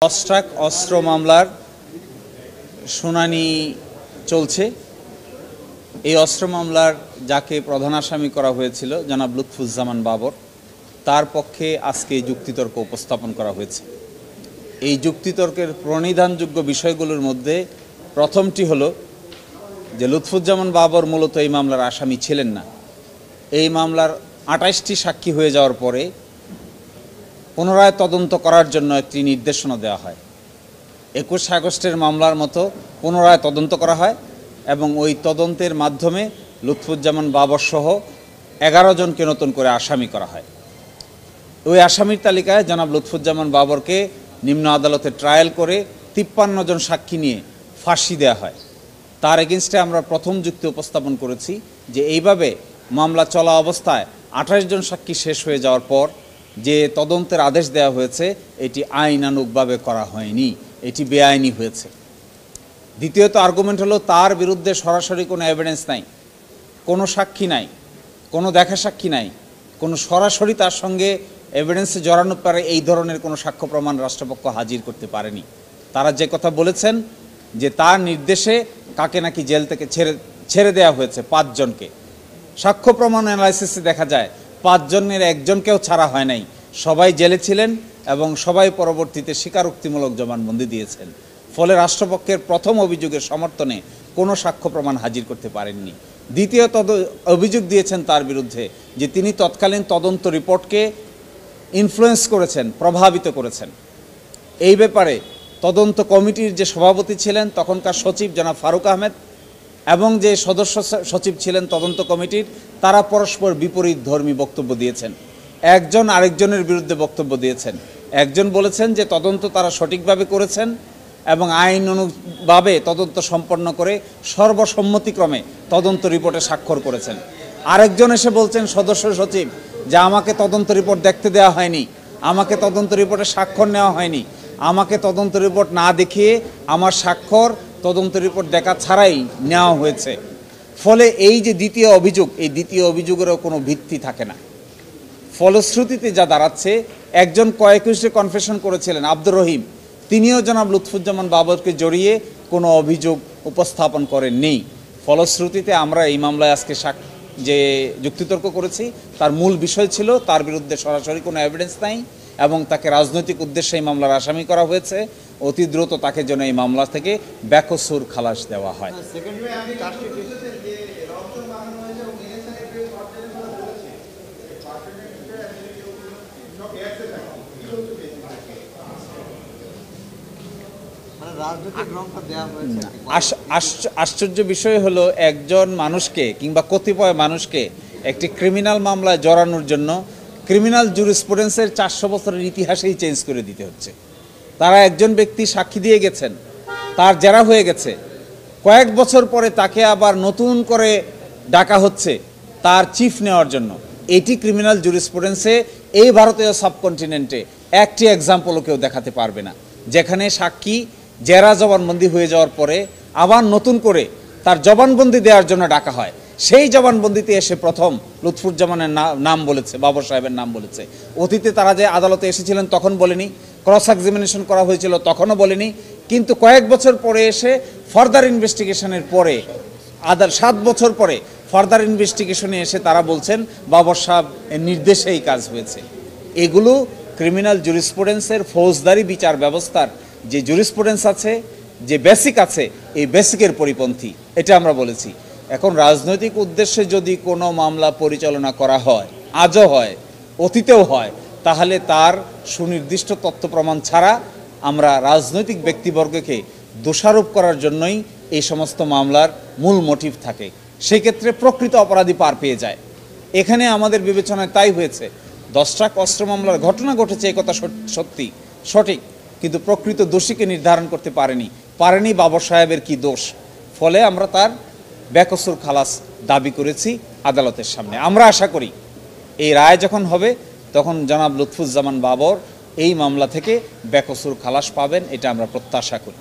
অস্ট্রাক অস্ত্র মামলার শুনানি চলছে। এই অস্ত্র মামলার যাকে প্রধান আসামি করা হয়েছিল জনাব লুৎফুজ্জামান বাবর, তার পক্ষে আজকে যুক্তিতর্ক উপস্থাপন করা হয়েছে। এই যুক্তিতর্কের প্রণিধানযোগ্য বিষয়গুলোর মধ্যে প্রথমটি হলো যে লুৎফুজ্জামান বাবর মূলত এই মামলার আসামি ছিলেন না। এই মামলার ২৮টি সাক্ষী হয়ে যাওয়ার পরে পুনরায় তদন্ত করার জন্য একটি নির্দেশনা দেওয়া হয়। ২১ আগস্টের মামলার মতো পুনরায় তদন্ত করা হয় এবং ওই তদন্তের মাধ্যমে লুৎফুজ্জামান বাবর সহ ১১ জনকে নতুন করে আসামি করা হয়। ওই আসামির তালিকায় জনাব লুৎফুজ্জামান বাবরকে নিম্ন আদালতে ট্রায়াল করে ৫৩ জন সাক্ষী নিয়ে ফাঁসি দেওয়া হয়। তার এগেনস্টে আমরা প্রথম যুক্তি উপস্থাপন করেছি যে এইভাবে মামলা চলা অবস্থায় ২৮ জন সাক্ষী শেষ হয়ে যাওয়ার পর যে তদন্তের আদেশ দেওয়া হয়েছে এটি আইনানুগভাবে করা হয়নি, এটি বেআইনি হয়েছে। দ্বিতীয়ত আর্গুমেন্ট হলো তার বিরুদ্ধে সরাসরি কোনো এভিডেন্স নাই, কোনো সাক্ষী নাই, কোনো দেখা সাক্ষী নাই, কোনো সরাসরি তার সঙ্গে এভিডেন্সে জড়ানো পারে এই ধরনের কোনো সাক্ষ্য প্রমাণ রাষ্ট্রপক্ষ হাজির করতে পারেনি। তারা যে কথা বলেছেন যে তার নির্দেশে কাকে নাকি জেল থেকে ছেড়ে দেওয়া হয়েছে ৫ জনকে। সাক্ষ্য প্রমাণ অ্যানালাইসিসে দেখা যায় ৫ জনের একজনকেও ছাড়া হয় নাই, সবাই জেলে ছিলেন এবং সবাই পরবর্তীতে স্বীকারোক্তিমূলক জবানবন্দি দিয়েছেন। ফলে রাষ্ট্রপক্ষের প্রথম অভিযোগের সমর্থনে কোনো সাক্ষ্য প্রমাণ হাজির করতে পারেননি। দ্বিতীয় অভিযোগ দিয়েছেন তার বিরুদ্ধে যে তিনি তৎকালীন তদন্ত রিপোর্টকে ইনফ্লুয়েন্স করেছেন, প্রভাবিত করেছেন। এই ব্যাপারে তদন্ত কমিটির যে সভাপতি ছিলেন তখনকার সচিব জনাব ফারুক আহমেদ এবং যে সদস্য সচিব ছিলেন তদন্ত কমিটির, তারা পরস্পর বিপরীত ধর্মী বক্তব্য দিয়েছেন। একজন আরেকজনের বিরুদ্ধে বক্তব্য দিয়েছেন। একজন বলেছেন যে তদন্ত তারা সঠিকভাবে করেছেন এবং আইন অনুভাবে তদন্ত সম্পন্ন করে সর্বসম্মতিক্রমে তদন্ত রিপোর্টে স্বাক্ষর করেছেন। আরেকজন এসে বলছেন সদস্য সচিব যে আমাকে তদন্ত রিপোর্ট দেখতে দেওয়া হয়নি, আমাকে তদন্ত রিপোর্টে স্বাক্ষর নেওয়া হয়নি, আমাকে তদন্ত রিপোর্ট না দেখিয়ে আমার স্বাক্ষর তদন্ত রিপোর্ট দেখা ছাড়াই নেওয়া হয়েছে। ফলে এই যে দ্বিতীয় অভিযোগ, এই দ্বিতীয় অভিযোগেরও কোনো ভিত্তি থাকে না। ফলশ্রুতিতে যা দাঁড়াচ্ছে, একজন কয়েকজনে কনফেশন করেছিলেন আব্দুর রহিম, তিনিও জনাব লুৎফুজ্জামান বাবরকে জড়িয়ে কোনো অভিযোগ উপস্থাপন করেননি। ফলশ্রুতিতে আমরা এই মামলায় আজকে যে যুক্তিতর্ক করেছি তার মূল বিষয় ছিল তার বিরুদ্ধে সরাসরি কোনো এভিডেন্স নাই এবং তাকে রাজনৈতিক উদ্দেশ্যে এই মামলার আসামি করা হয়েছে। অতি দ্রুত তাকে যেন এই মামলা থেকে বেকসুর খালাস দেওয়া হয়। আশ্চর্য বিষয় হলো একজন মানুষকে কিংবা কতিপয় মানুষকে একটি ক্রিমিনাল মামলায় জড়ানোর জন্য ক্রিমিনাল জুরিসপ্রুডেন্সের ৪০০ বছরের ইতিহাসেই চেঞ্জ করে দিতে হচ্ছে। তারা একজন ব্যক্তি সাক্ষী দিয়ে গেছেন, তার জেরা হয়ে গেছে, কয়েক বছর পরে তাকে আবার নতুন করে ডাকা হচ্ছে তার চিফ নেওয়ার জন্য। এটি ক্রিমিনাল জুরিসপ্রুডেন্সে এই ভারতীয় সাবকন্টিনেন্টে একটি এক্সাম্পলও কেউ দেখাতে পারবে না, যেখানে সাক্ষী জেরা জবানবন্দি হয়ে যাওয়ার পরে আবার নতুন করে তার জবানবন্দি দেওয়ার জন্য ডাকা হয়। সেই জবানবন্দিতে এসে প্রথম লুৎফুজ্জামানের নাম বলেছে, বাবর সাহেবের নাম বলেছে। অতীতে তারা যে আদালতে এসেছিলেন তখন বলেনি, ক্রস এক্সামিনেশন করা হয়েছিল তখনও বলেনি, কিন্তু কয়েক বছর পরে এসে ফার্দার ইনভেস্টিগেশনের পরে 7 বছর পরে ফার্দার ইনভেস্টিগেশনে এসে তারা বলছেন বাবর সাহেবের নির্দেশে এই কাজ হয়েছে। এগুলো ক্রিমিনাল জুরিসপ্রুডেন্সের ফৌজদারি বিচার ব্যবস্থার যে জুরিসপ্রুডেন্স আছে, যে বেসিক আছে, এই বেসিকের পরিপন্থী, এটা আমরা বলেছি। এখন রাজনৈতিক উদ্দেশ্যে যদি কোনো মামলা পরিচালনা করা হয়, আজও হয়, অতীতেও হয়, তাহলে তার সুনির্দিষ্ট তথ্য প্রমাণ ছাড়া আমরা রাজনৈতিক ব্যক্তিবর্গকে দোষারোপ করার জন্যই এই সমস্ত মামলার মূল মোটিভ থাকে। সেক্ষেত্রে প্রকৃত অপরাধী পার পেয়ে যায়। এখানে আমাদের বিবেচনায় তাই হয়েছে। 10টা অস্ত্র মামলার ঘটনা ঘটেছে, একথা সত্যি সঠিক, কিন্তু প্রকৃত দোষীকে নির্ধারণ করতে পারেনি বাবর সাহেবের কি দোষ। ফলে আমরা তার বেকসুর খালাস দাবি করেছি আদালতের সামনে। আমরা আশা করি এই রায় যখন হবে তখন জনাব লুৎফুজ্জামান বাবর এই মামলা থেকে বেকসুর খালাস পাবেন, এটা আমরা প্রত্যাশা করি।